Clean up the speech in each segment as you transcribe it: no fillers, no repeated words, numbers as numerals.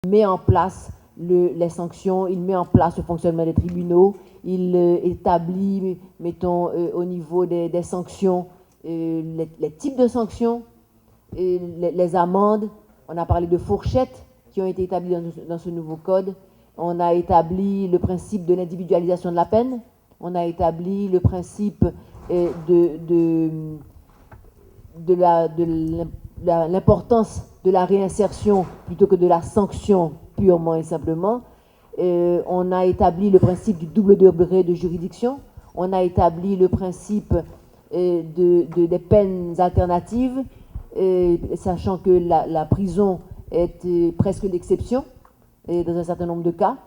met en place les sanctions, il met en place le fonctionnement des tribunaux, il établit, mettons, au niveau des sanctions, les types de sanctions, les amendes. On a parlé de fourchettes qui ont été établies dans ce nouveau code. On a établi le principe de l'individualisation de la peine. On a établi le principe de l'importance de la réinsertion plutôt que de la sanction purement et simplement. On a établi le principe du double degré de juridiction. On a établi le principe des peines alternatives, sachant que la prison est presque l'exception dans un certain nombre de cas.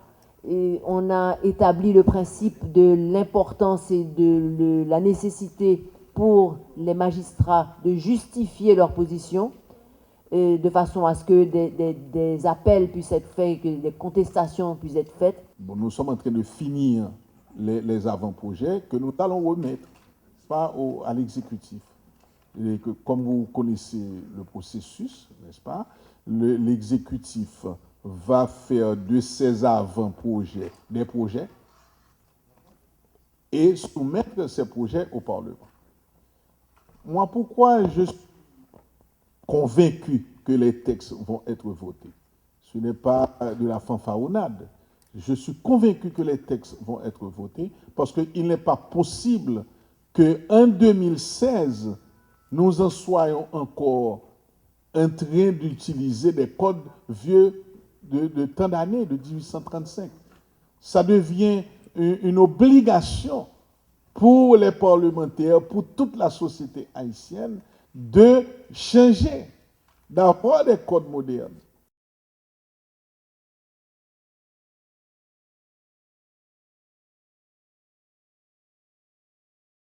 Et on a établi le principe de l'importance et de la nécessité pour les magistrats de justifier leur position, de façon à ce que des appels puissent être faits, que des contestations puissent être faites. Bon, nous sommes en train de finir les avant-projets que nous allons remettre pas à l'exécutif. Comme vous connaissez le processus, n'est-ce pas, l'exécutif va faire de ces avant-projets des projets et soumettre ces projets au Parlement. Moi, pourquoi je suis convaincu que les textes vont être votés? Ce n'est pas de la fanfaronnade. Je suis convaincu que les textes vont être votés parce qu'il n'est pas possible qu'en 2016, nous en soyons encore en train d'utiliser des codes vieux de tant d'années, de 1835. Ça devient une obligation pour les parlementaires, pour toute la société haïtienne, de changer, d'avoir des codes modernes.